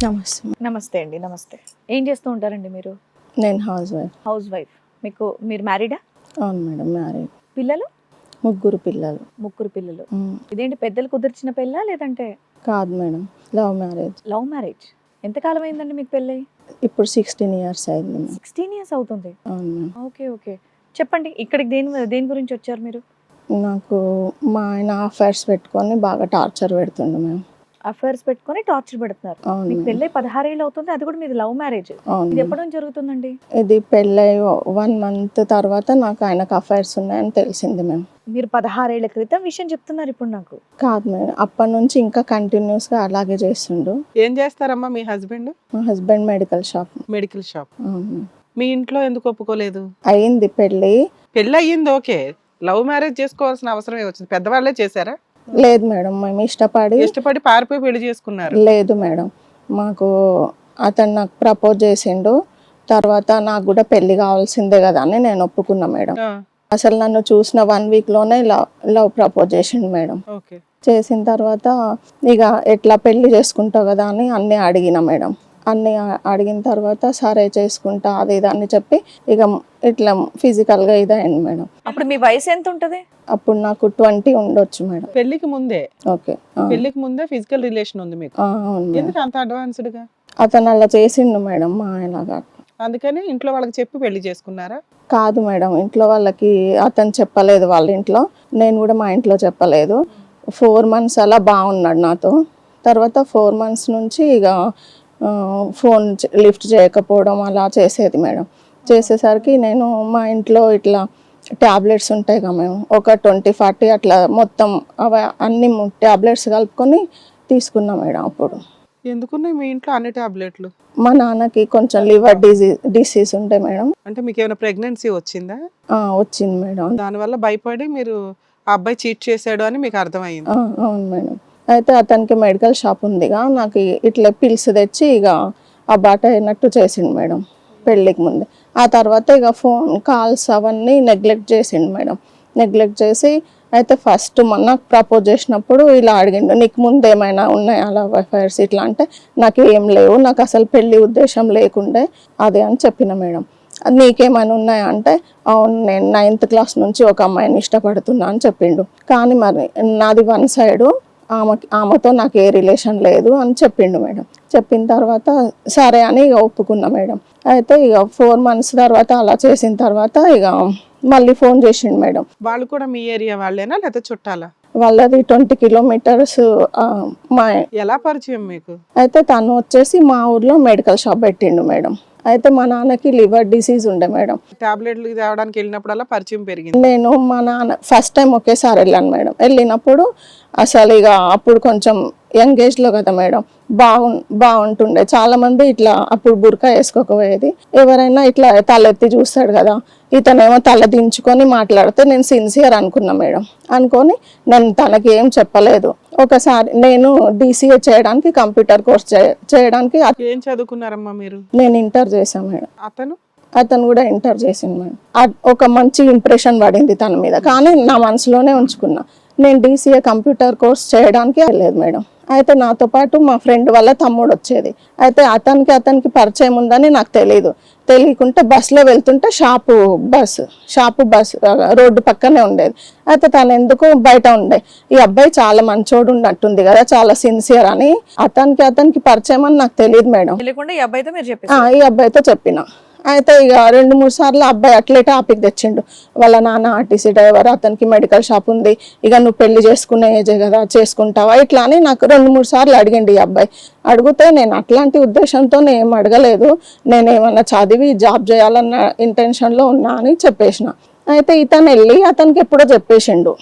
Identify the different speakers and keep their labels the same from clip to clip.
Speaker 1: నమస్తే.
Speaker 2: నమస్తే అండి. నమస్తే. ఏం చేస్తూ ఉంటారండి మీరు?
Speaker 1: నేను హౌస్ వైఫ్.
Speaker 2: House wife. మీరు మ్యారీడా?
Speaker 1: అవును మేడం, మ్యారీడ్.
Speaker 2: పిల్లలు?
Speaker 1: ముగ్గురు పిల్లలు.
Speaker 2: ముగ్గురు పిల్లలు. ఇదేంటి పెద్దలు కుదిర్చిన పెళ్ళా లేదంటే?
Speaker 1: కాదు madam, love marriage.
Speaker 2: Love marriage. ఎంతకాలం అయిందండి మీకు పెళ్ళి?
Speaker 1: ఇప్పుడు 16 years అయింది మేడం.
Speaker 2: 16 years అవుతుంది.
Speaker 1: అవును మేడం.
Speaker 2: Okay okay. చెప్పండి, ఇక్కడికి దేని గురించి వచ్చారు మీరు?
Speaker 1: నాకు మా ఆయన అఫైర్స్ పెట్టుకొని బాగా టార్చర్ పెడుతుండు మేడం.
Speaker 2: అఫైర్స్ పెట్టుకొని టార్చర్ పెడుతున్నారు.
Speaker 1: అవును
Speaker 2: మీకు
Speaker 1: మేడం.
Speaker 2: పెళ్ళై 16 ఏళ్ళు అవుతుంది, అది కూడా మీది లవ్ మ్యారేజ్.
Speaker 1: అవును
Speaker 2: ఇది
Speaker 1: మేడం.
Speaker 2: ఎప్పటి నుంచి జరుగుతుందండి?
Speaker 1: ఇది పెళ్ళై 1 month తర్వాత నాకు ఆయనకు అఫైర్స్ ఉన్నాయని తెలిసింది మేడం.
Speaker 2: మీరు 16 ఏళ్ల క్రితం విషయం చెప్తున్నారు ఇప్పుడు నాకు.
Speaker 1: కాదు మేడం, అప్పటి నుంచి ఇంకా కంటిన్యూస్గా అలాగే చేస్తుండు.
Speaker 3: ఏం చేస్తారమ్మా మీ హస్బెండ్?
Speaker 1: మా husband medical shop.
Speaker 3: Medical shop.
Speaker 1: అవును మేడం.
Speaker 3: మీ ఇంట్లో ఎందుకు ఒప్పుకోలేదు?
Speaker 1: అయింది పెళ్ళి.
Speaker 3: పెళ్ళి అయ్యింది, ఓకే. లవ్ మ్యారేజ్ చేసుకోవాల్సిన అవసరం వచ్చింది? పెద్దవాళ్ళే చేశారా?
Speaker 1: లేదు మేడం, మేము
Speaker 3: ఇష్టపడి పారిపోయి పెళ్లి చేసుకున్నారు?
Speaker 1: లేదు మేడం, మాకు అతను నాకు ప్రపోజ్ చేసిండు. తర్వాత నాకు కూడా పెళ్లి కావాల్సిందే కదా అని నేను ఒప్పుకున్నా మేడం.
Speaker 3: ఆ,
Speaker 1: అసలు నన్ను చూసిన 1 week లోనే లవ్ ప్రపోజ్ చేసిండు మేడం.
Speaker 3: ఓకే.
Speaker 1: చేసిన తర్వాత ఇక ఎట్లా పెళ్లి చేసుకుంటావు కదా అని అన్నీ అడిగిన మేడం. అన్నీ అడిగిన తర్వాత సరే చేసుకుంటా అది ఇది అని చెప్పి ఇక ఇట్లా ఫిజికల్గా ఇదైంది మేడం.
Speaker 2: అప్పుడు మీ వయసు ఎంత ఉంటుంది?
Speaker 1: అప్పుడు నాకు 20 ఉండొచ్చు మేడం.
Speaker 3: పెళ్లికి ముందే?
Speaker 1: ఓకే.
Speaker 3: పెళ్లికి ముందే ఫిజికల్ రిలేషన్ ఉంది మీకు?
Speaker 1: అవును మేడం.
Speaker 3: ఎందుకు అంత అడ్వాన్స్డ్ గా?
Speaker 1: అతను అలా చేసిండు మేడం మా ఆయనగా.
Speaker 3: అందుకని ఇంట్లో వాళ్ళకి చెప్పి పెళ్లి చేసుకున్నారా?
Speaker 1: కాదు మేడం, ఇంట్లో వాళ్ళకి అతను చెప్పలేదు, వాళ్ళ ఇంట్లో. నేను కూడా మా ఇంట్లో చెప్పలేదు. 4 months అలా బాగున్నాడు నాతో. తర్వాత 4 months నుంచి ఇక ఫోన్ లిఫ్ట్ చేయకపోవడం అలా చేసేది మేడం. చేసేసరికి నేను మా ఇంట్లో ఇట్లా ట్యాబ్లెట్స్ ఉంటాయి కదా మేము, ఒక 20-40 అట్లా మొత్తం అన్ని ట్యాబ్లెట్స్ కలుపుకొని తీసుకున్నా మేడం. అప్పుడు
Speaker 3: ఎందుకున్నాయి మీ ఇంట్లో అన్ని టాబ్లెట్లు?
Speaker 1: మా నాన్నకి కొంచెం లివర్ డిసీజ్ ఉండే మేడం.
Speaker 3: అంటే మీకు ఏమైనా ప్రెగ్నెన్సీ వచ్చిందా?
Speaker 1: వచ్చింది మేడం.
Speaker 3: దానివల్ల భయపడి మీరు ఆ అబ్బాయి చీట్ చేశాడు అని మీకు అర్థమైంది?
Speaker 1: అవును మేడం. అయితే అతనికి మెడికల్ షాప్ ఉందిగా, నాకు ఇట్లా పిల్స్ తెచ్చి ఇక ఆ బాట అయినట్టు చేసిండు మేడం పెళ్ళికి ముందే. ఆ తర్వాత ఇక ఫోన్ కాల్స్ అవన్నీ నెగ్లెక్ట్ చేసిండు మేడం. నెగ్లెక్ట్ చేసి అయితే ఫస్ట్ నాకు ప్రపోజ్ చేసినప్పుడు ఇలా అడిగిండు, నీకు ముందు ఏమైనా ఉన్నాయా అలా అఫైర్స్ ఇట్లా అంటే నాకు ఏం లేవు, నాకు అసలు పెళ్లి ఉద్దేశం లేకుండే అదే అని చెప్పిన మేడం. నీకేమైనా ఉన్నాయా అంటే అవును, నేను 9th class నుంచి ఒక అమ్మాయిని ఇష్టపడుతున్నా అని చెప్పిండు. కానీ మరి నాది 1 side, ఆమెతో నాకు ఏ రిలేషన్ లేదు అని చెప్పిండు మేడం. చెప్పిన తర్వాత సరే అని ఇక ఒప్పుకున్నా మేడం. అయితే ఇక 4 months తర్వాత అలా చేసిన తర్వాత ఇక మళ్ళీ ఫోన్ చేసిండు మేడం.
Speaker 3: వాళ్ళు కూడా మీ ఏరియా వాళ్ళేనా లేకపోతే చుట్టాలా?
Speaker 1: వాళ్ళది 20 kilometers మా.
Speaker 3: ఎలా పరిచయం మీకు?
Speaker 1: అయితే తను వచ్చేసి మా ఊర్లో మెడికల్ షాప్ పెట్టిండు మేడం. అయితే మా నాన్నకి లివర్ డిసీజ్ ఉండే మేడం.
Speaker 3: టాబ్లెట్లు తేవడానికి వెళ్ళినప్పుడల్లా పరిచయం పెరిగింది?
Speaker 1: నేను మా నాన్న ఫస్ట్ టైం ఒకేసారి వెళ్ళాను మేడం. వెళ్ళినప్పుడు అసలు ఇక అప్పుడు కొంచెం యంగ్ ఏజ్లో కదా మేడం, బాగుంటుండే. చాలా మంది ఇట్లా అప్పుడు బుర్కా వేసుకోకపోయేది. ఎవరైనా ఇట్లా తలెత్తి చూస్తాడు కదా, ఇతనేమో తల దించుకొని మాట్లాడితే నేను సిన్సియర్ అనుకున్నా మేడం. అనుకొని నేను తనకి ఏం చెప్పలేదు. ఒకసారి నేను DCA చేయడానికి, కంప్యూటర్ కోర్స్ చేయడానికి.
Speaker 3: ఏం చదువుకున్నారమ్మా మీరు?
Speaker 1: నేను ఇంటర్ చేశాను మేడం.
Speaker 3: అతను
Speaker 1: కూడా ఇంటర్ చేసింది మేడం. ఒక మంచి ఇంప్రెషన్ పడింది తన మీద, కానీ నా మనసులోనే ఉంచుకున్నా. నేను DCA కంప్యూటర్ కోర్స్ చేయడానికి వెళ్ళలేదు మేడం. అయితే నాతో పాటు మా ఫ్రెండ్ వాళ్ళ తమ్ముడు వచ్చేది. అయితే అతనికి పరిచయం ఉందని నాకు తెలియకుంటే బస్సులో వెళ్తుంటే షాపు బస్ రోడ్డు పక్కనే ఉండేది. అయితే తను ఎందుకు బయట ఉండే, ఈ అబ్బాయి చాలా మంచోడు ఉన్నట్టుంది కదా, చాలా సిన్సియర్ అని. అతనికి పరిచయం అని నాకు తెలియదు మేడం.
Speaker 2: ఈ
Speaker 1: అబ్బాయితో చెప్పిన. అయితే ఇక 2-3 సార్లు అబ్బాయి అట్లే టాపిక్ తెచ్చిండు. వాళ్ళ నాన్న RTC డ్రైవర్, అతనికి మెడికల్ షాప్ ఉంది, ఇక నువ్వు పెళ్లి చేసుకునే ఏజే కదా, చేసుకుంటావా ఇట్లా అని నాకు 2-3 సార్లు అడిగిండు ఈ అబ్బాయి. అడిగితే నేను అట్లాంటి ఉద్దేశంతో ఏం అడగలేదు, నేను ఏమన్నా చదివి జాబ్ చేయాలన్న ఇంటెన్షన్లో ఉన్నా అని చెప్పేసిన. అయితే ఇతను వెళ్ళి అతనికి ఎప్పుడో చెప్పేసిండు,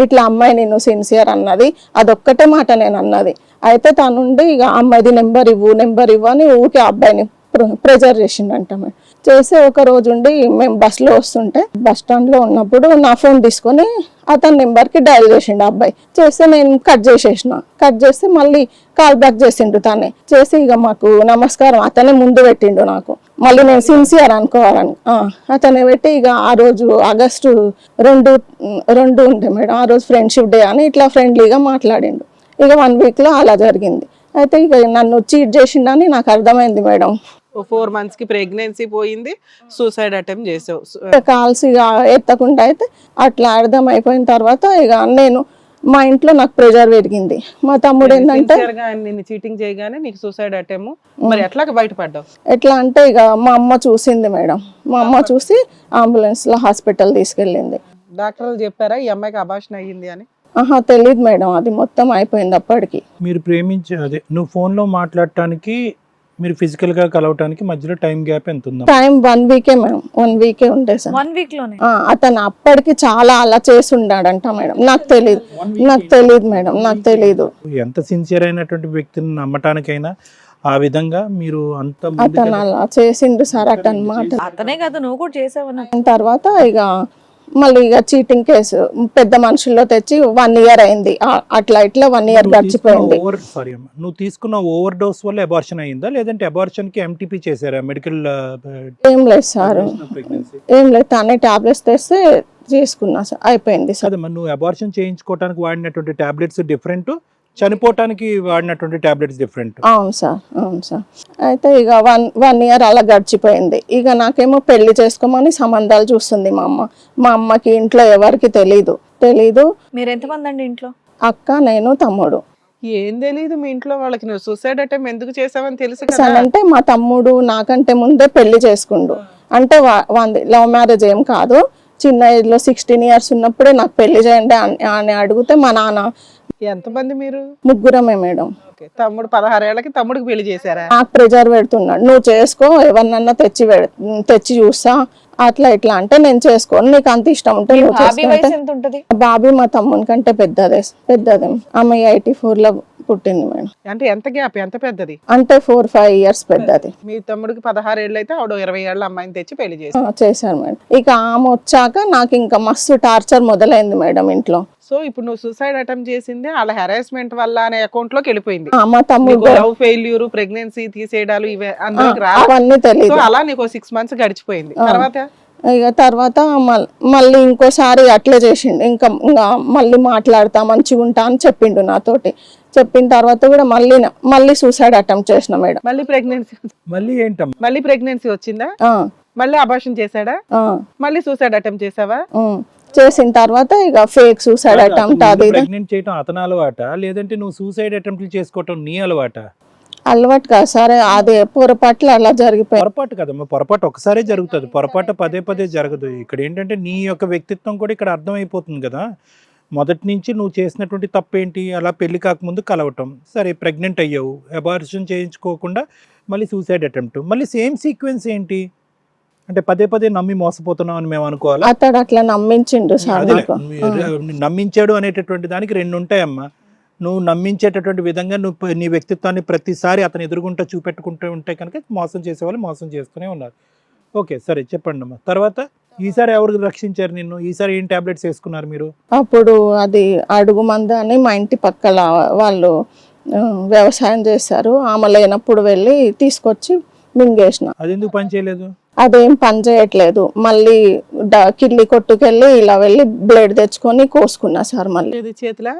Speaker 1: ఇట్లా అమ్మాయి నేను సిన్సియర్ అన్నది, అదొక్కటే మాట నేను అన్నది. అయితే తనుండి ఇక అమ్మాయిది నెంబర్ ఇవ్వు అని ఊరికే అబ్బాయిని ప్రెజర్ చేసిండంట. చేసి ఒక రోజు ఉండి మేము బస్సులో వస్తుంటే బస్ స్టాండ్లో ఉన్నప్పుడు నా ఫోన్ తీసుకొని అతని నెంబర్కి డయల్ చేసిండు అబ్బాయి. చేస్తే నేను కట్ చేస్తే మళ్ళీ కాల్ బ్యాక్ చేసిండు తనే. చేసి ఇక మాకు నమస్కారం అతనే ముందు పెట్టిండు నాకు, మళ్ళీ నేను సిన్సియర్ అనుకోవాలని. అతనే పెట్టి ఇక ఆ రోజు August 2 ఉండే మేడం, ఆ రోజు ఫ్రెండ్షిప్ డే అని ఇట్లా ఫ్రెండ్లీగా మాట్లాడిండు. ఇక 1 weekలో అలా జరిగింది. అయితే ఇక నన్ను చీట్ చేసిండని నాకు అర్థమైంది మేడం.
Speaker 3: 4 months కి ప్రెగ్నెన్సీ పోయింది, సూసైడ్ అటెంప్ట్ చేసావు.
Speaker 1: కాల్స్ ఇక ఎత్తకుండా అయితే అట్లా అర్థమైపోయిన తర్వాత ఇక నేను మా ఇంట్లో నాకు ప్రెజర్ పెరిగింది. మా తమ్ముడు ఏంటంటే
Speaker 3: నిన్ను చీటింగ్ చేయగానే నీకు సూసైడ్ అటెంప్ట్, మరి ఎట్లా బయటపడ్డావు?
Speaker 1: ఎట్లా అంటే ఇక మా అమ్మ చూసింది మేడం. మా అమ్మ చూసి అంబులెన్స్ లో హాస్పిటల్ తీసుకెళ్ళింది.
Speaker 3: డాక్టర్లు చెప్పారా ఈ అమ్మాయికి అబార్షన్ అయ్యింది అని?
Speaker 1: తెలియదు మేడం, అది మొత్తం అయిపోయింది అప్పటికి.
Speaker 4: మీరు అదే నువ్వు ఫోన్లో మాట్లాడటానికి మీరు ఫిజికల్ గా కలవటానికి మధ్యలో టైం గ్యాప్ ఎంత ఉందా?
Speaker 1: టైం 1 వీకే మేడం, 1 వీకే ఉండే సార్.
Speaker 2: 1 week లోనే
Speaker 1: అతను అప్పటికి చాలా అలా చేసి ఉన్నాడంట మేడం. నాకు తెలియదు మేడం, నాకు తెలియదు.
Speaker 4: ఎంత సిన్సియర్ అయినటువంటి వ్యక్తిని నమ్మటానికైనా ఆ విధంగా మీరు అంత
Speaker 1: అతను అలా చేసిండు సార్ అతని మాట.
Speaker 2: అతనే కదా నువ్వు కూడా చేసావు.
Speaker 1: తర్వాత ఇక మళ్ళీ ఇక చీటింగ్ కేసు పెద్ద మనుషుల్లో తెచ్చి 1 year అయింది. అట్లా ఇట్లా 1 year గడిచిపోయింది.
Speaker 4: సారీ అమ్మా, నువ్వు తీసుకున్న ఓవర్ డోస్ వల్ల అబార్షన్ అయిందా, లేదంటే అబార్షన్ కి ఎంటీపీ చేశారా మెడికల్?
Speaker 1: ఏం లేదు సార్, ఏం లేదు. తనే టాబ్లెట్స్ తెస్తే తీసుకున్నా సార్, అయిపోయింది సార్.
Speaker 4: అదే నువ్వు అబార్షన్ చేయించుకోవడానికి వాడినటువంటి టాబ్లెట్స్ డిఫరెంట్, చనిపోవటానికి వాడినటువంటి టాబ్లెట్స్ డిఫరెంట్.
Speaker 1: అవును సార్. అయితే ఇక 1 year అలా గడిచిపోయింది. ఇక నాకేమో పెళ్లి చేసుకోమని సంబంధాలు చూస్తుంది మా అమ్మ. మా అమ్మకి ఇంట్లో ఎవరికి తెలీదు.
Speaker 2: మీరు ఎంతమంది అండి ఇంట్లో?
Speaker 1: అక్క, నేను, తమ్ముడు.
Speaker 3: ఏం తెలీదు మీ ఇంట్లో వాళ్ళకి నువ్వు సూసైడ్ అటెంప్ట్ ఎందుకు చేసావని తెలుసు కదా?
Speaker 1: అంటే మా తమ్ముడు నాకంటే ముందే పెళ్లి చేసుకుండు. అంటే లవ్ మ్యారేజ్ ఏం కాదు, చిన్న ఏజ్ లో 16 years ఉన్నప్పుడే నాకు పెళ్లి చేయండి అని అడిగితే మా నాన్న.
Speaker 3: ఎంతమంది మీరు?
Speaker 1: 3 మేడం.
Speaker 3: తమ్ముడు 16 ఏళ్ళకి తమ్ముడికి పెళ్లి చేశారా?
Speaker 1: నాకు ప్రెజర్ పెడుతున్నాడు, నువ్వు చేసుకో, ఎవరినన్నా తెచ్చి చూస్తా, అట్లా ఇట్లా అంటే నేను చేసుకోను, నీకు అంత ఇష్టం ఉంటే నువ్వు చేసుకో. బాబీ మా తమ్ముని కంటే పెద్దదే. ఆమె 84 లో పుట్టింది మేడం.
Speaker 3: అంటే ఎంత గ్యాప్, ఎంత పెద్దది?
Speaker 1: అంటే 4-5 years పెద్దది.
Speaker 3: మీ తమ్ముడికి 16 ఏళ్ళు అయితే ఆవిడ 20 ఏళ్ళ అమ్మాయిని తెచ్చి పెళ్లి
Speaker 1: చేశారు మేడం. ఇక ఆమె వచ్చాక నాకు ఇంకా మస్తు టార్చర్ మొదలైంది మేడం ఇంట్లో.
Speaker 3: సో ఇప్పుడు నువ్వు సూసైడ్ అటెంప్ట్ చేసింది వాళ్ళ హెరాస్మెంట్ వల్ల అనే అకౌంట్ లోకి వెళ్ళిపోయింది.
Speaker 1: మా తమ్ముడు
Speaker 3: లవ్ ఫెయిల్యూర్, ప్రెగ్నెన్సీ తీసేయడాలు ఇవే అందులోకి
Speaker 1: అవన్నీ తెలియదు.
Speaker 3: అలా నీకు 6 months గడిచిపోయింది.
Speaker 1: తర్వాత మళ్ళీ ఇంకోసారి అట్లే చేసిండు. ఇంకా మళ్ళీ మాట్లాడతా, మంచిగా ఉంటా అని చెప్పిండు నాతోటి. చెప్పిన తర్వాత కూడా మళ్ళీ సూసైడ్ అటెంప్ట్ చేసిన మేడం.
Speaker 3: మళ్ళీ ప్రెగ్నెన్సీ వచ్చిందా? మళ్ళీ అబార్షన్ చేశాడా? మళ్ళీ సూసైడ్ అటెంప్ట్ చేసావా?
Speaker 1: చేసిన తర్వాత ఇక ఫేక్ సూసైడ్ అటెంప్ట్. అది
Speaker 4: ప్రెగ్నెంట్ చేయడం అతని అలవాట, లేదంటే నువ్వు సూసైడ్ అటెంప్ట్ చేసుకోవటం నీ అలవాట?
Speaker 1: అలవాటు కాదు సరే, అదే పొరపాట్లు అలా జరిగిపోయి.
Speaker 4: పొరపాటు కదమ్మా, పొరపాటు ఒకసారి జరుగుతుంది, పొరపాటు పదే జరగదు. ఇక్కడ ఏంటంటే నీ యొక్క వ్యక్తిత్వం కూడా ఇక్కడ అర్థమైపోతుంది కదా. మొదటి నుంచి నువ్వు చేసినటువంటి తప్పేంటి, అలా పెళ్లి కాకముందు కలవటం, సరే ప్రెగ్నెంట్ అయ్యావు, అబార్షన్ చేయించుకోకుండా మళ్ళీ సూసైడ్ అటెంప్ట్, మళ్ళీ సేమ్ సీక్వెన్స్ ఏంటి అంటే పదే నమ్మి మోసపోతున్నాం అని మేము అనుకోవాలి.
Speaker 1: అతడు అట్లా నమ్మించిండు సార్.
Speaker 4: నమ్మించాడు అనేటటువంటి దానికి 2 ఉంటాయమ్మా. నువ్వు నమ్మించేటటువంటి విధంగా నువ్వు నీ వ్యక్తిత్వాన్ని ప్రతిసారి అతను ఎదురుగుంటా చూపెట్టుకుంటూ ఉంటే కనుక మోసం చేసేవాళ్ళు మోసం చేస్తూనే ఉన్నారు. ఓకే సరే చెప్పండి అమ్మా. తర్వాత ఈసారి ఎవరు రక్షించారు నిన్ను? ఈసారి ఏం టాబ్లెట్స్ వేసుకున్నారు మీరు?
Speaker 1: అప్పుడు అది అడుగు మంద అని మా ఇంటి పక్కల వాళ్ళు వ్యవసాయం చేశారు. ఆమె లేనప్పుడు వెళ్ళి తీసుకొచ్చి మింగేసిన.
Speaker 4: అది ఎందుకు పని చేయలేదు?
Speaker 1: అదేం పని చేయట్లేదు. మళ్ళీ కిల్లి కొట్టుకెళ్ళి ఇలా వెళ్ళి బ్లేడ్ తెచ్చుకొని కోసుకున్నా సార్. మళ్ళీ
Speaker 3: చేతిలో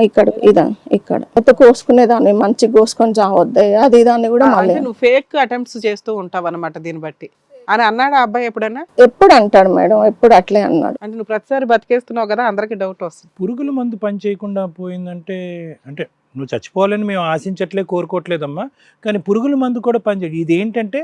Speaker 1: ఇక్కడ కోసుకునేదాన్ని, మంచిగా కోసుకొని చావద్దే అది దాన్ని కూడా. మళ్ళీ
Speaker 3: నువ్వు ఫేక్ అటెంప్ట్స్ చేస్తూ ఉంటావు అన్నమాట దీన్ని బట్టి అని అన్నాడు ఆ అబ్బాయి ఎప్పుడన్నా?
Speaker 1: ఎప్పుడు అంటాడు మేడం, ఎప్పుడు అట్లే అన్నాడు.
Speaker 3: అంటే నువ్వు ప్రతిసారి బతికేస్తున్నావు కదా, అందరికి డౌట్ వస్తుంది.
Speaker 4: పురుగుల మందు పని చేయకుండా పోయిందంటే అంటే నువ్వు చచ్చిపోవాలని మేము ఆశించట్లే, కోరుకోవట్లేదమ్మా, కానీ పురుగుల మందు కూడా పనిచేయదు. ఇది ఏంటంటే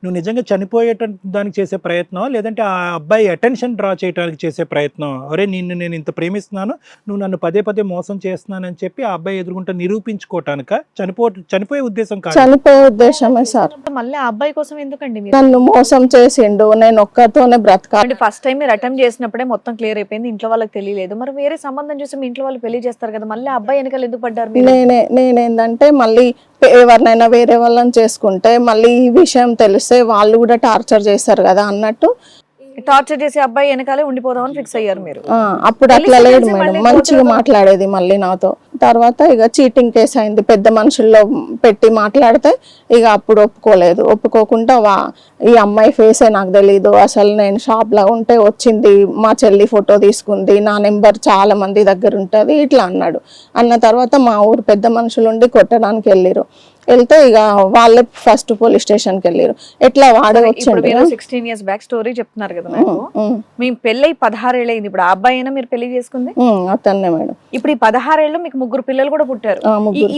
Speaker 4: నువ్వు నిజంగా చనిపోయేట దానికి చేసే ప్రయత్నం, లేదంటే ఆ అబ్బాయి అటెన్షన్ డ్రా చేయడానికి చేసే ప్రయత్నం. అరే నేను ఇంత ప్రేమిస్తున్నాను, నువ్వు నన్ను పదే మోసం చేస్తున్నానని చెప్పి ఆ అబ్బాయి ఎదుర్కొంటే నిరూపించుకోవటానిక చనిపోయే ఉద్దేశం కాదు.
Speaker 1: చనిపోయే ఉద్దేశమే సార్.
Speaker 2: మళ్ళీ ఆ అబ్బాయి కోసం ఎందుకండి?
Speaker 1: నన్ను మోసం చేసిండు, నేను ఒక్కతోనే బ్రతకాలి.
Speaker 2: ఫస్ట్ టైం మీరు అటెంప్ట్ చేసినప్పుడే మొత్తం క్లియర్ అయిపోయింది, ఇంట్లో వాళ్ళకి తెలియలేదు. మరి వేరే సంబంధం చూసి మీ ఇంట్లో వాళ్ళు పెళ్లి చేస్తారు కదా, మళ్ళీ అబ్బాయి వెనకాల ఎందుకు పడ్డారు?
Speaker 1: నేనేందంటే మళ్ళీ ఎవరినైనా వేరే వాళ్ళని చేసుకుంటే మళ్ళీ ఈ విషయం తెలిస్తే వాళ్ళు కూడా టార్చర్ చేస్తారు కదా అన్నట్టు
Speaker 2: టార్చర్ చేసి అబ్బాయి వెనకాలే ఉండిపోదామని ఫిక్స్ అయ్యారు మీరు.
Speaker 1: అప్పుడు అట్లా లేదు మేడం, మంచిగా మాట్లాడేది మళ్ళీ నాతో. తర్వాత ఇక చీటింగ్ కేసు అయింది, పెద్ద మనుషుల్లో పెట్టి మాట్లాడితే ఇక అప్పుడు ఒప్పుకోకుండా ఈ అమ్మాయి ఫేసే నాకు తెలీదు, అసలు నేను షాప్లో ఉంటే వచ్చింది, మా చెల్లి ఫోటో తీసుకుంది, నా నెంబర్ చాలా మంది దగ్గర ఉంటుంది ఇట్లా అన్నాడు. అన్న తర్వాత మా ఊరు పెద్ద మనుషులు ఉండి కొట్టడానికి వెళ్తే ఇక వాళ్ళే ఫస్ట్ పోలీస్ స్టేషన్కి వెళ్ళారు. ఎట్లా వాడే
Speaker 2: ఇప్పుడు
Speaker 1: వచ్చిండు.
Speaker 2: మీరు 16 years బ్యాక్ స్టోరీ చెప్తున్నారు కదా నాకు. మీ పెళ్ళై 16 ఏళ్ళు అయింది. ఇప్పుడు ఆ అబ్బాయి అయినా మీరు పెళ్లి చేసుకుంది?
Speaker 1: అతన్నే మేడం.
Speaker 2: ఇప్పుడు ఈ 16 ఏళ్ళు మీకు 3 పిల్లలు కూడా పుట్టారు.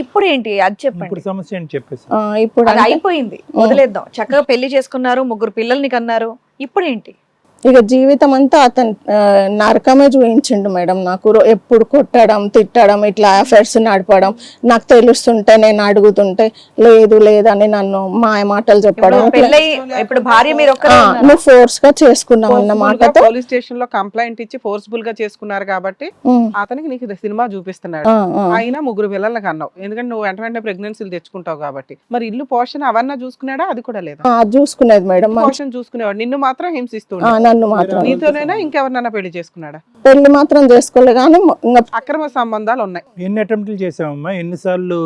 Speaker 2: ఇప్పుడు ఏంటి అది చెప్పండి.
Speaker 4: ఇప్పుడు సమస్య ఏంటి చెప్పేసి.
Speaker 1: ఇప్పుడు
Speaker 2: అది అయిపోయింది, వదిలేద్దాం. చక్కగా పెళ్లి చేసుకున్నారు, 3 పిల్లల్ని కన్నారు. ఇప్పుడు ఏంటి?
Speaker 1: ఇక జీవితం అంతా అతను నరకమే చూపించిండు మేడం నాకు. ఎప్పుడు కొట్టడం, తిట్టడం, ఇట్లా అఫైర్స్ నడపడం, నాకు తెలుస్తుంటే నేను అడుగుతుంటే లేదు లేదని నన్ను మాయ మాటలు చెప్పడం.
Speaker 2: ఇప్పుడు భార్య మీరు
Speaker 1: నువ్వు ఫోర్స్ గా చేసుకున్నావు అన్న మాటతో
Speaker 3: పోలీస్ స్టేషన్ లో కంప్లైంట్ ఇచ్చి ఫోర్స్ఫుల్ గా చేసుకున్నారు కాబట్టి అతనికి నీకు సినిమా చూపిస్తున్నాడు. అయినా 3 పిల్లలకి అన్నావు, ఎందుకంటే నువ్వు వెంట ప్రెగ్నెన్సీలు తెచ్చుకుంటావు కాబట్టి. మరి ఇల్లు పోషణ అవన్నా చూసుకున్నాడా? అది కూడా లేదా?
Speaker 1: చూసుకునేది మేడం.
Speaker 3: పోషణ చూసుకునేవాడు, నిన్ను మాత్రం హింసిస్తున్నాడు. నీతోనైనా ఇంకెవరినైనా పెళ్లి చేసుకున్నాడా?
Speaker 1: పెళ్లి మాత్రం చేసుకోలే కానీ
Speaker 3: అక్రమ సంబంధాలు ఉన్నాయి.
Speaker 4: ఎన్ని అటెంప్ట్లు చేసావమ్మా? ఎన్నిసార్లు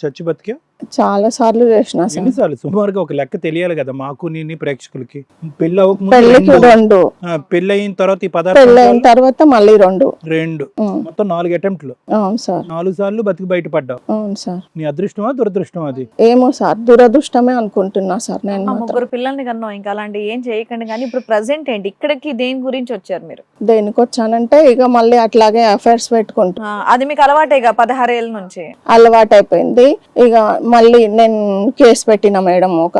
Speaker 4: చచ్చి బతికా?
Speaker 1: చాలా సార్లు చేసిన.
Speaker 4: ఎన్నిసార్లు? సుమారుగా ఒక లెక్క తెలియాలి కదా మాకు, నీ ప్రేక్షకులకి. పెళ్లి
Speaker 1: పెళ్లికి 2,
Speaker 4: పెళ్లి అయిన తర్వాత ఈ
Speaker 1: పెళ్లి అయిన తర్వాత మళ్ళీ 2
Speaker 4: మొత్తం 4 అటెంప్ట్లు.
Speaker 1: అవును సార్.
Speaker 4: 4 సార్లు బతికి బయటపడ్డావు.
Speaker 1: అవును సార్.
Speaker 4: నీ అదృష్టమా దురదృష్టమా? అది
Speaker 1: ఏమో సార్, దురదృష్టమే అనుకుంటున్నా సార్. నేను
Speaker 2: 3 పిల్లల్ని కన్నాం, ఇంకా అలాంటి ఏం చేయకండి. కానీ ఇప్పుడు ప్రెసెంట్ ఏంటి? ఇక్కడికి దేని గురించి వచ్చారు మీరు?
Speaker 1: దేనికి వచ్చానంటే ఇక మళ్ళీ అట్లాగే అఫైర్స్ పెట్టుకుంటా.
Speaker 2: అది మీకు అలవాటే ఇక 16 ఏళ్ళ నుంచి
Speaker 1: అలవాటు అయిపోయింది. ఇక మళ్ళీ నేను కేసు పెట్టిన మేడం ఒక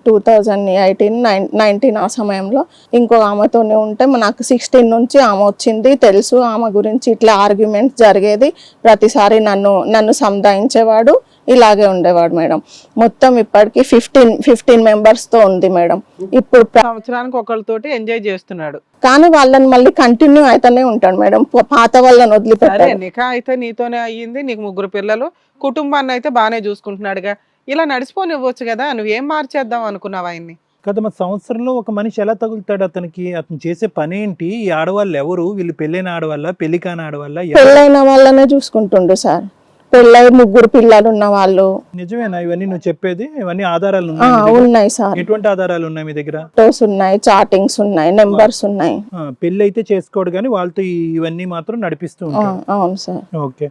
Speaker 1: 2018-19 ఆ సమయంలో. ఇంకో ఆమెతోనే ఉంటే నాకు 16 నుంచి ఆమె వచ్చింది తెలుసు. ఆమె గురించి ఇట్లా ఆర్గ్యుమెంట్స్ జరిగేది, ప్రతిసారి నన్ను సంధాయించేవాడు, ఇలాగే ఉండేవాడు మేడం. మొత్తం ఇప్పటికి 15 members తో ఉంది మేడం. ఇప్పుడు
Speaker 3: సంవత్సరానికి ఒకరితోటి ఎంజాయ్ చేస్తున్నాడు,
Speaker 1: కానీ వాళ్ళని మళ్ళీ కంటిన్యూ అయితేనే ఉంటాడు మేడం. పాత వాళ్ళని వదిలిపెట్టారు.
Speaker 3: నికా అయితే నీతోనే అయ్యింది, నీకు 3 పిల్లలు, కుటుంబాన్ని అయితే బాగానే చూసుకుంటున్నాడుగా. ఇలా నడిచిపోనివ్వచ్చు కదా, నువ్వేం మార్చేద్దాం అనుకున్నావు ఆయన్ని?
Speaker 4: కదా మరి సంవత్సరంలో ఒక మనిషి ఎలా తగులుతాడు అతనికి? అతను చేసే పని ఏంటి? ఈ ఆడవాళ్ళు ఎవరు? వీళ్ళు పెళ్ళైన ఆడవాళ్ళ, పెళ్లి కాని ఆడవాళ్ళ?
Speaker 1: పెళ్ళైన వాళ్ళనే చూసుకుంటుండు సార్. పెళ్ళై 3 పిల్లలు ఉన్న వాళ్ళు.
Speaker 4: నిజమేనా ఇవన్నీ నువ్వు చెప్పేది? ఇవన్నీ ఆధారాలు
Speaker 1: ఉన్నాయి సార్.
Speaker 4: ఎటువంటి ఆధారాలు ఉన్నాయి మీ దగ్గర?
Speaker 1: ఫోటోస్ ఉన్నాయి, చాటింగ్స్ ఉన్నాయి, నెంబర్స్ ఉన్నాయి.
Speaker 4: పెళ్లి అయితే చేసుకోడు కానీ వాళ్ళతో ఇవన్నీ మాత్రం నడిపిస్తూ ఉంటాడు.
Speaker 1: అవును సార్.
Speaker 4: ఓకే.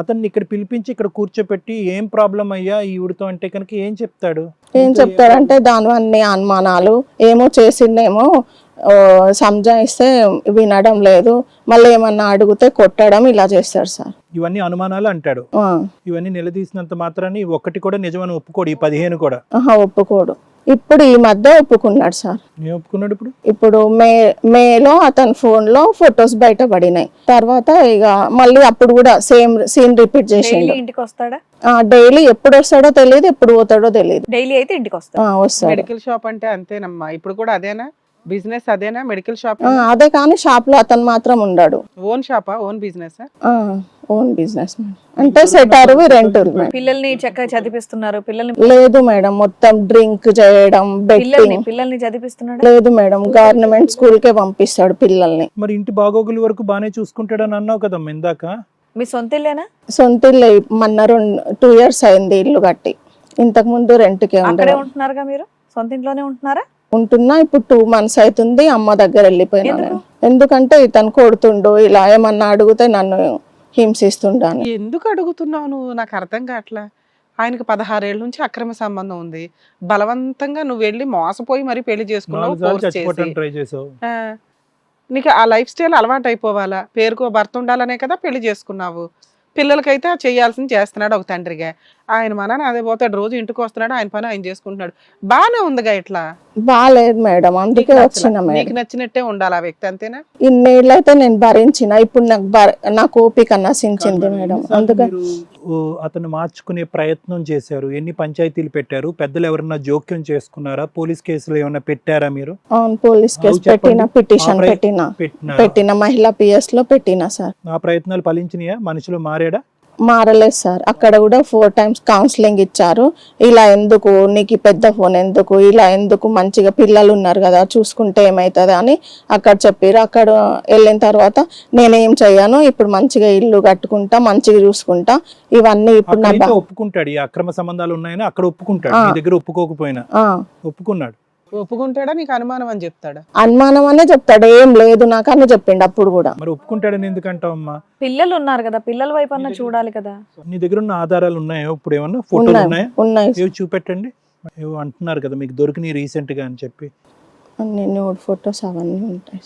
Speaker 4: అతన్ని ఇక్కడ పిలిపించి ఇక్కడ కూర్చోపెట్టి ఏం ప్రాబ్లం అయ్యా ఈవిడతో అంటే కనుక ఏం చెప్తాడు?
Speaker 1: ఏం చెప్తారంటే దానివన్నీ అనుమానాలు, ఏమో చేసిందేమో సంజాయిస్తే వినడం లేదు, మళ్ళీ ఏమన్నా అడిగితే కొట్టడం, ఇలా చేస్తాడు సార్.
Speaker 4: ఇవన్నీ అనుమానాలు అంటాడు. ఇవన్నీ నిలదీసినంత మాత్రాన్ని ఒక్కటి కూడా నిజమని ఒప్పుకోడు. ఈ 15 కూడా
Speaker 1: ఒప్పుకోడు. ఇప్పుడు ఈ మధ్య ఒప్పుకున్నాడు సార్.
Speaker 4: నేను ఒప్పుకున్నాడు.
Speaker 1: ఇప్పుడు మేలో అతని ఫోన్ లో ఫొటోస్ బయటపడినాయి. తర్వాత ఇక మళ్ళీ అప్పుడు కూడా సేమ్ సీన్ రిపీట్ చేసిండు.
Speaker 2: ఇంటికి వస్తాడా?
Speaker 1: డైలీ ఎప్పుడు వస్తాడో తెలియదు, ఎప్పుడు పోతాడో తెలియదు.
Speaker 2: డైలీ అయితే ఇంటికి
Speaker 1: వస్తాడు.
Speaker 3: మెడికల్ షాప్ అంటే అంతేనమ్మా. ఇప్పుడు కూడా అదేనా బిజినెస్? అదేనా మెడికల్ షాప్?
Speaker 1: అదే, కానీ షాప్ లో అతను మాత్రం ఉండడు.
Speaker 3: ఓన్ షాపా? Own business?
Speaker 1: ఓన్ బిజినెస్ అంటే సెటార్ రెంట్.
Speaker 2: పిల్లల్ని చక్కగా చదివిస్తున్నారు? పిల్లల్ని
Speaker 1: లేదు మేడం, మొత్తం డ్రింక్ చేయడం,
Speaker 2: పిల్లల్ని చదివిస్తున్నాడు.
Speaker 1: లేదు మేడం, గవర్నమెంట్ స్కూల్ కే పంపిస్తాడు పిల్లల్ని.
Speaker 4: మరి ఇంటి బాగోగుల వరకు బానే చూసుకుంటాడని అన్నావు కదమ్మా ఇందాక.
Speaker 2: మీ సొంత ఇల్లేనా?
Speaker 1: సొంత ఇల్లు. మొన్న 2 years అయింది ఇల్లు కట్టి. ఇంతకు ముందు రెంట్కే
Speaker 2: ఉంటున్నారుగా మీరు? సొంత ఇంట్లోనే ఉంటున్నారా?
Speaker 1: ఉంటున్నా. ఇప్పుడు 2 months అవుతుంది అమ్మ దగ్గర వెళ్ళిపోయినా నేను. ఎందుకంటే ఇతను కొడుతుండు, ఇలా ఏమన్నా అడిగితే నన్ను హింసిస్తుండాను.
Speaker 3: ఎందుకు అడుగుతున్నావు నువ్వు? నాకు అర్థం కావట్లా. ఆయనకు 16 ఏళ్ళ నుంచి అక్రమ సంబంధం ఉంది. బలవంతంగా నువ్వు వెళ్ళి మోసపోయి మరి పెళ్లి చేసుకున్నావు. నీకు ఆ లైఫ్ స్టైల్ అలవాటు అయిపోవాలా? పేరుకో భర్త ఉండాలనే కదా పెళ్లి చేసుకున్నావు. పిల్లలకైతే చేయాల్సింది చేస్తున్నాడు ఒక తండ్రిగా. ఆయన మన అదే పోతాడు, రోజు ఇంటికి వస్తున్నాడు, ఆయన పని ఆయన చేసుకుంటున్నాడు. బానే ఉందిగా. ఇట్లా
Speaker 1: బాలేదు మేడం, అందుకే వచ్చిన.
Speaker 3: నీకు నచ్చినట్టే ఉండాలి ఆ వ్యక్తి, అంతేనా?
Speaker 1: ఇన్నేళ్ళు అయితే నేను భరించిన, ఇప్పుడు నాకు ఓపిక నశించింది మేడం. అందుకని
Speaker 4: అతను మార్చుకునే ప్రయత్నం చేశారు. ఎన్ని పంచాయతీలు పెట్టారు? పెద్దలు ఎవరన్నా జోక్యం చేసుకున్నారా? పోలీస్ కేసులు ఏమన్నా పెట్టారా మీరు?
Speaker 1: అవును, పోలీస్ కేసు పెట్టిన, పిటిషన్ పెట్టిన మహిళా PS లో పెట్టినా సార్.
Speaker 4: ఆ ప్రయత్నాలు ఫలించినాయా? మనుషులు మారాడా?
Speaker 1: మారలేదు సార్. అక్కడ కూడా 4 times కౌన్సిలింగ్ ఇచ్చారు. ఇలా ఎందుకు నీకు ఈ పెద్ద ఫోన్ ఎందుకు, ఇలా ఎందుకు, మంచిగా పిల్లలు ఉన్నారు కదా చూసుకుంటే ఏమవుతుంది అని అక్కడ చెప్పారు. అక్కడ వెళ్ళిన తర్వాత నేనేం చెయ్యను, ఇప్పుడు మంచిగా ఇల్లు కట్టుకుంటా, మంచిగా చూసుకుంటా, ఇవన్నీ ఇప్పుడు నా
Speaker 4: అక్కడైతే ఒప్పుకుంటాడు, ఈ అక్రమ సంబంధాలు ఉన్నాయని అక్కడ ఒప్పుకుంటాడు, మీ దగ్గర ఒప్పుకోకపోయినా ఒప్పుకున్నాడు.
Speaker 3: ఒప్పుకుంటాడా నీకు అనుమానం అని చెప్తాడా?
Speaker 1: అనుమానం అనే చెప్తాడు, ఏం లేదు నాకు అని చెప్పిండు అప్పుడు కూడా.
Speaker 4: మరి ఒప్పుకుంటాడని ఎందుకంటావమ్మా?
Speaker 2: పిల్లలు ఉన్నారు కదా, పిల్లల వైపు అన్న చూడాలి కదా.
Speaker 4: నీ దగ్గర ఉన్న ఆధారాలు ఉన్నాయో ఇప్పుడు ఏమన్నా ఫోటోలు ఉన్నాయా?
Speaker 1: ఉన్నాయి.
Speaker 4: ఏవి చూపెట్టండి. ఏవో అంటున్నారు కదా మీకు దొరికినాయి రీసెంట్ గా అని చెప్పి.
Speaker 1: అన్ని న్యూడ్ ఫొటోస్ అవన్నీ ఉంటాయి.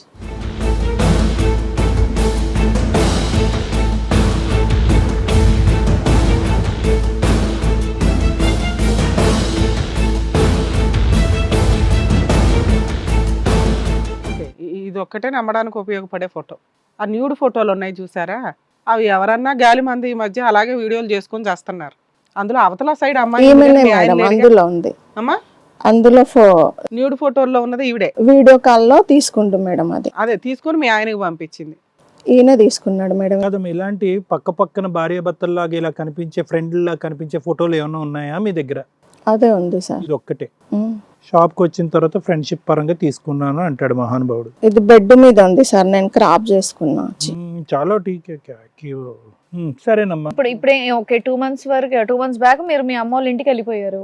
Speaker 3: ఇది ఒక్కటే నమ్మడానికి ఉపయోగపడే ఫోటో. ఆ న్యూడ్ ఫోటోలు ఉన్నాయి చూసారా, అవి ఎవరన్నా గాలి మంది ఈ మధ్య అలాగే వీడియోలు చేసుకొని చేస్తున్నారు. అందులో అవతల సైడ్ అమ్మాయి
Speaker 1: అందులో ఉంది
Speaker 3: అమ్మా,
Speaker 1: అందులో
Speaker 3: న్యూడ్ ఫోటోల్లో ఉన్నది ఈవిడే.
Speaker 1: వీడియో కాల్లో తీసుకుంటు మేడం,
Speaker 3: అదే తీసుకొని మీ ఆయనకి పంపించింది.
Speaker 1: ఈయన తీసుకున్నాడు మేడం.
Speaker 4: కాదమ్మా, ఇలాంటి పక్క పక్కన భార్య భర్తల్లాగా ఇలా కనిపించే ఫ్రెండ్ లా కనిపించే ఫోటోలు ఏమైనా ఉన్నాయా మీ దగ్గర?
Speaker 1: అదే ఉంది సార్.
Speaker 4: ఇది ఒక్కటే షాప్ కి వచ్చిన తర్వాత ఫ్రెండ్షిప్ పరంగా తీసుకున్నాను అంటాడు మహానుభావుడు.
Speaker 1: ఇది బెడ్ మీద ఉంది సార్, నేను క్రాప్ చేసుకున్నా.
Speaker 4: చాలా సరేనమ్మా.
Speaker 2: ఇప్పుడే ఓకే 2 months వరకు, 2 months బ్యాక్ మీరు మీ అమ్మ వాళ్ళ ఇంటికి వెళ్ళిపోయారు.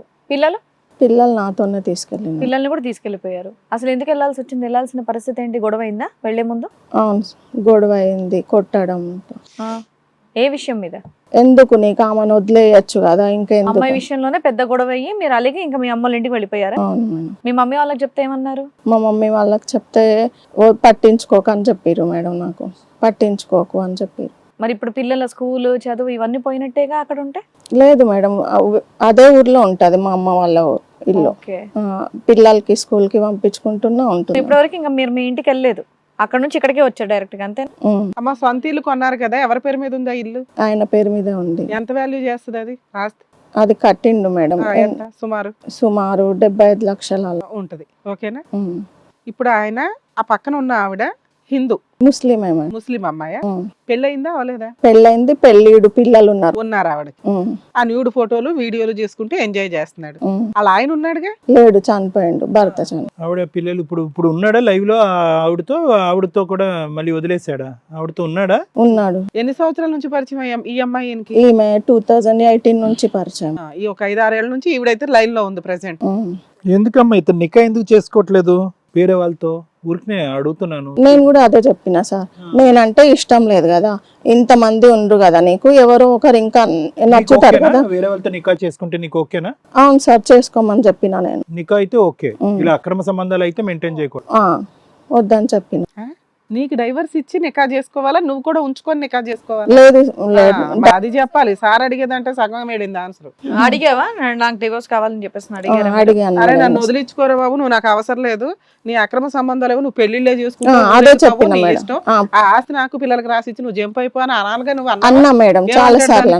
Speaker 1: పిల్లలు నాతోనే తీసుకెళ్ళిన.
Speaker 2: పిల్లల్ని కూడా తీసుకెళ్లిపోయారు. అసలు ఎందుకు వెళ్ళాల్సి వచ్చింది? వెళ్ళాల్సిన పరిస్థితి ఏంటి? గొడవ అయిందా వెళ్లే ముందు?
Speaker 1: అవును, గొడవ అయింది, కొట్టడం.
Speaker 2: ఏ విషయం మీద?
Speaker 1: ఎందుకు నీకు ఆమెను వదిలేయచ్చు కదా, ఇంకా
Speaker 2: అమ్మాయి విషయంలోనే పెద్ద గొడవ అయ్యి మీరు అలాగే ఇంకా మీ అమ్మల ఇంటికి వెళ్ళిపోయారా?
Speaker 1: అవును.
Speaker 2: మీ మమ్మీ వాళ్ళకి చెప్తే ఏమన్నారు?
Speaker 1: మా మమ్మీ వాళ్ళకి చెప్తే పట్టించుకోకు అని చెప్పారు మేడం, నాకు పట్టించుకోకు అని చెప్పారు.
Speaker 2: మరి ఇప్పుడు పిల్లల స్కూల్ చదువు ఇవన్నీ పోయినట్టేగా అక్కడ ఉంటే?
Speaker 1: లేదు మేడం, అదే ఊర్లో ఉంటది మా అమ్మ వాళ్ళ ఇల్లు. పిల్లలకి స్కూల్ కి పంపించుకుంటున్నా ఉంటుంది.
Speaker 2: ఇప్పటివరకు ఇంకా మీరు మీ ఇంటికి వెళ్ళలేదు, అక్కడ నుంచి ఇక్కడికే వచ్చారు డైరెక్ట్ గా, అంతే?
Speaker 3: అమ్మ, సొంత ఇల్లు కొన్నారు కదా, ఎవరి పేరు మీద ఉంది ఆ ఇల్లు?
Speaker 1: ఆయన పేరు మీద ఉంది.
Speaker 3: ఎంత వాల్యూ చేస్తుంది అది ఆస్తి?
Speaker 1: అది కట్టిండు మేడం.
Speaker 3: సుమారు
Speaker 1: 75 లక్షల
Speaker 3: ఉంటది. ఓకేనా? ఇప్పుడు ఆయన ఆ పక్కన ఉన్న ఆవిడ హిందూ
Speaker 1: ముస్లిం
Speaker 3: అమ్మాయి. పెళ్ళయిందా అవలేదా?
Speaker 1: పెళ్ళైంది, పెళ్ళిడు పిల్లలు
Speaker 3: ఉన్నారు ఆవిడకి. ఆ న్యూడ్ ఫోటోలు వీడియోలు చేసుకుంటూ ఎంజాయ్ చేస్తున్నాడు. అలా ఆయన ఉన్నాడుగా?
Speaker 1: లేడు, చనిపోయిండు, భర్త చనిపోయిండు.
Speaker 4: ఆవిడ పిల్లలు ఇప్పుడు ఉన్నాడా లైవ్ లో? ఆవిడతో కూడా మళ్ళీ వదిలేసాడా? ఆవిడతో ఉన్నాడా?
Speaker 1: ఉన్నాడు.
Speaker 3: ఎన్ని సంవత్సరాల నుంచి పరిచయం ఈ అమ్మాయి?
Speaker 1: ఈమె 2018 నుంచి పరిచయం.
Speaker 3: ఈ ఒక 5-6 ఏళ్ల నుంచి ఈవిడైతే లైన్ లో ఉంది ప్రెసెంట్.
Speaker 4: ఎందుకమ్మా ఇతను నికా ఎందుకు చేసుకోవట్లేదు వేరే వాళ్ళతో? ఊరికనే అడుగుతున్నాను.
Speaker 1: నేను కూడా అదే చెప్పిన సార్, నేనంటే ఇష్టం లేదు కదా, ఇంతమంది ఉండ్రు కదా, నీకు ఎవరో ఒకరు ఇంకా నచ్చుతారు కదా.
Speaker 4: వేరే వాళ్ళతో నికా చేసుకుంటే నీకు ఓకేనా?
Speaker 1: అవును సార్, చేసుకోమని చెప్పిన నేను.
Speaker 4: నికా అయితే ఓకే, ఇలా అక్రమ సంబంధాలు అయితే మెయింటైన్ చేయకూడదు,
Speaker 1: వద్దని చెప్పిన.
Speaker 3: నీకు డైవర్స్ ఇచ్చి నికా చేసుకోవాలా, నువ్వు కూడా ఉంచుకొని నికా చేసుకోవాలా?
Speaker 1: లేదు,
Speaker 3: అది చెప్పాలి. సార్ అడిగేదంటే సగం ఏడింది ఆన్సర్.
Speaker 2: అడిగావా నాకు డివోర్స్ కావాలని చెప్పేసి?
Speaker 1: అడిగాను.
Speaker 3: అరే నన్ను వదిలించుకోరా బాబు, నువ్వు నాకు అవసరం లేదు, నీ అక్రమ సంబంధాలు నువ్వు పెళ్లిళ్ళే
Speaker 1: అదే
Speaker 3: చేసుకుంటావు,
Speaker 1: చెప్పిన
Speaker 3: ఇష్టం, ఆ ఆస్తి నాకు పిల్లలకి రాసిచ్చి నువ్వు జంప్ అయిపో అని అనాలిగా. నువ్వు
Speaker 1: అన్నా మేడం చాలా సార్లు,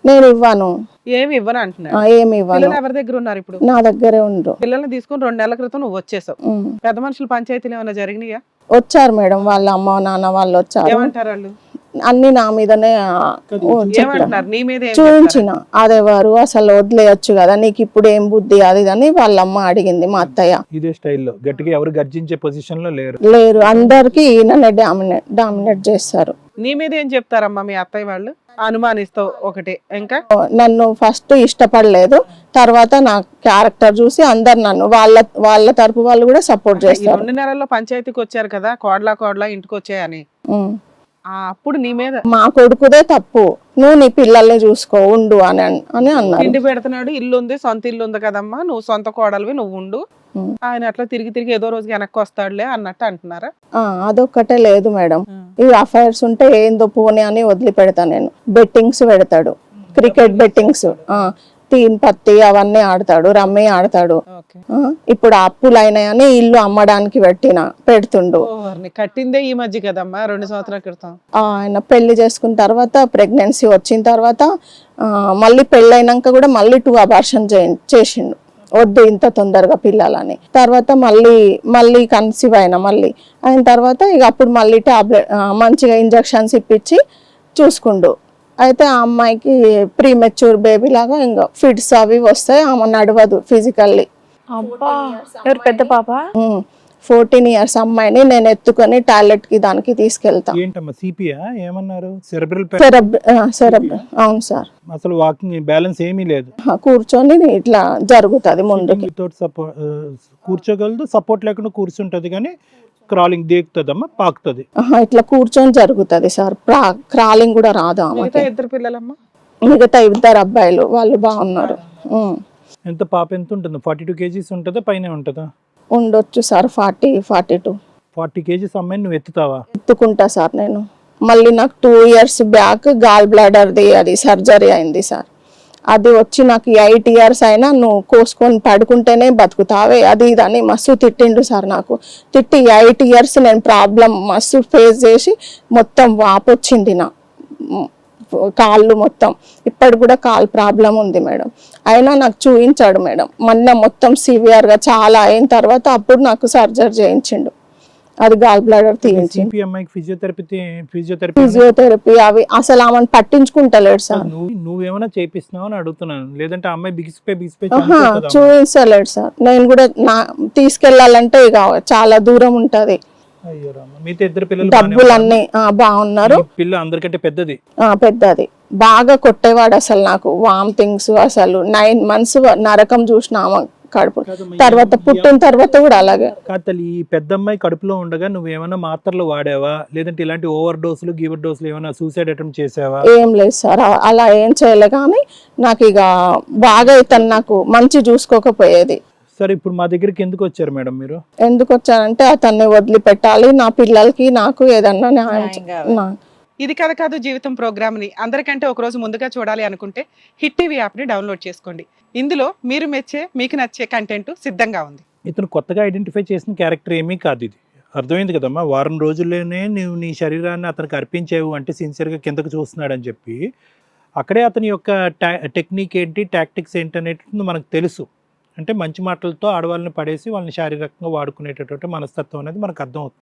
Speaker 1: నేను ఇవ్వను,
Speaker 3: ఏమి ఇవ్వను అంటున్నా.
Speaker 1: ఏమి ఇవ్వను.
Speaker 3: ఎవరి దగ్గర ఉన్నారు ఇప్పుడు?
Speaker 1: నా దగ్గరే ఉండ్రు.
Speaker 3: పిల్లల్ని తీసుకుని 2 నెలల క్రితం నువ్వు వచ్చేసావు. పెద్ద మనుషులు పంచాయతీలు ఏమైనా జరిగినాయా?
Speaker 1: వచ్చారు మేడం, వాళ్ళ అమ్మ నాన్న వాళ్ళు వచ్చారు.
Speaker 3: ఏమంటారు వాళ్ళు?
Speaker 1: అన్ని నా మీదనే చూపించిన, అదేవారు అసలు వదిలేయచ్చు కదా, నీకు ఇప్పుడు ఏం బుద్ధి అది అని వాళ్ళ అమ్మ అడిగింది మా అత్తయ్య.
Speaker 4: ఇదే స్టైల్లో గట్టిగా ఎవరు గర్జించే పొజిషన్ లో
Speaker 1: లేరు, అందరికి ఈయననే డామినేట్ చేస్తారు.
Speaker 3: నీ మీద ఏం చెప్తారమ్మా మీ అత్తయ్య వాళ్ళు? అనుమానిస్తావు ఒకటి, ఇంకా
Speaker 1: నన్ను ఫస్ట్ ఇష్టపడలేదు, తర్వాత నా క్యారెక్టర్ చూసి అందరు నన్ను వాళ్ళ తరపు వాళ్ళు కూడా సపోర్ట్ చేస్తారు.
Speaker 3: 2 నెలల్లో పంచాయతీకి వచ్చారు కదా, కోడ్లా ఇంటికి వచ్చాయని, అప్పుడు నీ మీద
Speaker 1: మా కొడుకుదే తప్పు, నువ్వు నీ పిల్లల్ని చూసుకో ఉండు అని అన్నారు.
Speaker 3: ఇంటి పెడుతున్నాడు, ఇల్లు ఉంది, సొంత ఇల్లు ఉంది కదమ్మా, నువ్వు సొంత కోడలివి, నువ్వు ఉండు, ఆయన అట్లా తిరిగి ఏదో రోజు వెనక్కి వస్తాడులే అన్నట్టు అంటున్నారా?
Speaker 1: అదొక్కటే లేదు మేడం, ఈ అఫైర్స్ ఉంటే ఏందో పోనీ అని వదిలిపెడతా నేను. బెట్టింగ్స్ పెడతాడు, క్రికెట్ బెట్టింగ్స్, తీన్ పత్తి అవన్నీ ఆడతాడు, రమ్మి ఆడతాడు. ఇప్పుడు అప్పులు అయినాయని ఇల్లు అమ్మడానికి పెడుతుండు.
Speaker 3: కట్టిందే ఈ మధ్య కదమ్మా, 2 సంవత్సరాల క్రితం.
Speaker 1: ఆయన పెళ్లి చేసుకున్న తర్వాత, ప్రెగ్నెన్సీ వచ్చిన తర్వాత, మళ్ళీ పెళ్ళైనాక కూడా మళ్ళీ 2 అబార్షన్ చేసిండు, వద్దు ఇంత తొందరగా పిల్లలని. తర్వాత మళ్ళీ కన్సీవ్ అయిన తర్వాత ఇక అప్పుడు మళ్ళీ టాబ్లెట్ మంచిగా ఇంజక్షన్స్ ఇప్పించి చూసుకుండు. అయితే ఆ అమ్మాయికి ప్రీమెచ్యూర్ బేబీ లాగా ఇంకా ఫిట్స్ అవి వస్తాయి, ఆమె నడవదు ఫిజికల్లీ.
Speaker 2: అబ్బా, ఎవరు పెద్ద పాప?
Speaker 1: 14 ఇయర్స్ అమ్మాయిని నేను ఎత్తుకొని టాయిలెట్ కి దానికి తీసుకెళ్తా.
Speaker 4: ఏంటమ్మా సిపియా ఏమన్నారు? సెరెబ్రల్
Speaker 1: అవును సార్.
Speaker 4: అసలు వాకింగ్ బ్యాలెన్స్ ఏమీ లేదు.
Speaker 1: కూర్చొని ఇట్లా జరుగుతుంది ముందుకి.
Speaker 4: కూర్చోగలదు, సపోర్ట్ లేకుండా కూర్చుంటది కానీ క్రాలింగ్ దిగుతుందమ్మా, పాకుతుంది.
Speaker 1: ఇట్లా కూర్చొని జరుగుతుంది సార్, క్రాలింగ్ కూడా రాదు
Speaker 3: మిగతా
Speaker 1: ఆమెకి.
Speaker 3: ఇద్దరు పిల్లలమ్మా?
Speaker 1: మిగతా 2 అబ్బాయిలు, వాళ్ళు బాగున్నారు.
Speaker 4: ఎంత పాప ఎంత ఉంటుంది? 42 kgs ఉంటుందా, పైన ఉంటుందా?
Speaker 1: ఉండొచ్చు సార్, 40-42.
Speaker 4: 40 kgs అమ్మాయిని నువ్వు ఎత్తుతావా?
Speaker 1: ఎత్తుకుంటా సార్ నేను. మళ్ళీ నాకు 2 years బ్యాక్ గాల్ బ్లాడర్ది అది సర్జరీ అయింది సార్. అది వచ్చి నాకు 8 years అయినా నువ్వు కోసుకొని పడుకుంటేనే బతుకుతావే అది ఇది అని మస్తు తిట్టిండు సార్. నాకు తిట్టి 8 years నేను ప్రాబ్లం మస్తు ఫేస్ చేసి మొత్తం వాపొచ్చింది నా కాళ్ళు మొత్తం. ఇప్పటి కూడా కాలు ప్రాబ్లం ఉంది మేడం. అయినా నాకు చూపించాడు మేడం. మొన్న మొత్తం సివియర్గా చాలా అయిన తర్వాత అప్పుడు నాకు సర్జరీ చేయించిండు, అది గాల్ బ్లాడర్ తీయించిండు. ఫిజియోథెరపీ అవి అసలు ఆమెను పట్టించుకుంటలేడు సార్.
Speaker 4: నువ్వేమైనా చేపిస్తున్నావు అని అడుగుతున్నాను, లేదంటే అమ్మాయి బిగిసిపోయి
Speaker 1: చూపించలేడు సార్. నేను కూడా తీసుకెళ్లాలంటే ఇక చాలా దూరం ఉంటది.
Speaker 4: మిగతా ఇద్దరు పిల్లలు
Speaker 1: డబ్బులు అన్ని బాగున్నారు.
Speaker 4: పిల్ల అందరికంటే పెద్దది.
Speaker 1: పెద్దది బాగా కొట్టేవాడు అసలు. నాకు వామిటింగ్స్, అసలు 9 months నరకం చూసిన ఆమె కడుపు. తర్వాత పుట్టిన తర్వాత కూడా అలాగే.
Speaker 4: కాదు, ఈ పెద్ద అమ్మాయి కడుపులో ఉండగా నువ్వేమైనా మాత్రలు వాడావా, లేదంటే ఇలాంటి ఓవర్ డోసులు గివర్ డోసులు ఏమైనా సూసైడ్ అటెంప్ట్ చేసావా?
Speaker 1: ఏం లేదు సార్, అలా ఏం చేయలే. కానీ నాకు ఇక బాగా ఇతను నాకు మంచి చూసుకోకపోయేది.
Speaker 4: సరే, ఇప్పుడు మా దగ్గరికి ఎందుకు వచ్చారు మేడం మీరు?
Speaker 1: ఎందుకు వచ్చానంటే అతన్ని వదిలిపెట్టాలి, నా పిల్లలకి నాకు ఏదన్నా న్యాయం.
Speaker 3: ఇది కథ కాదు జీవితం ప్రోగ్రామ్ ని అందరికంటే ఒక రోజు ముందుగా చూడాలి అనుకుంటే హిట్ టీవీ యాప్ ని డౌన్లోడ్ చేసుకోండి. ఇందులో మీరు మెచ్చే, మీకు నచ్చే కంటెంట్ సిద్ధంగా ఉంది.
Speaker 4: ఇతను కొత్తగా ఐడెంటిఫై చేసిన క్యారెక్టర్ ఏమీ కాదు, ఇది అర్థమైంది కదమ్మా. వారం రోజుల్లోనే నువ్వు నీ శరీరాన్ని అతనికి అర్పించేవు అంటే సిన్సియర్గా కిందకు చూస్తున్నాడు అని చెప్పి, అక్కడే అతని యొక్క టెక్నిక్ ఏంటి, టాక్టిక్స్ ఏంటి అనేటువంటి మనకు తెలుసు. అంటే మంచి మాటలతో ఆడవాళ్ళని పడేసి వాళ్ళని శారీరకంగా వాడుకునేటటువంటి మనస్తత్వం అనేది మనకు అర్థం అవుతుంది.